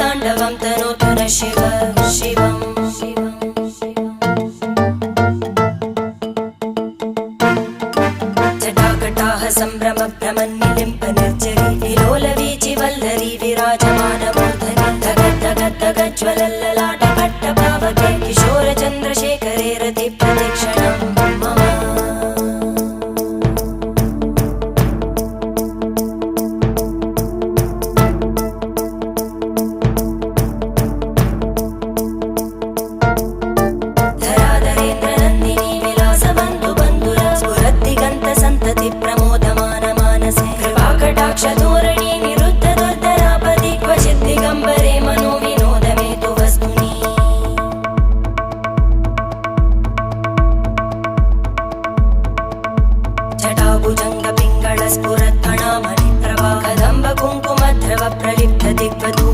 ताण्डवं तनोतु न शिव शिवम् जटाकटाः सम्भ्रम भ्रमन्निलिम्प निर्जरी विलोलवीचि वल्लरी विराजमानमूर्धनि धगज्ज्वलल्ललाटपट्टपावके किशोरचन्द्रशेखरे रतिप्रतिक्षणं मम धोरणी निरुद्ध दुर्धरापदि क्वचित् दिगम्बरे मनो विनोदमेतु वस्तुनि जटाभुजङ्ग पिङ्गळ स्फुरत्फणामणि प्रभा कदम्ब कुङ्कुमद्रव प्रलिप्त दिग्वधू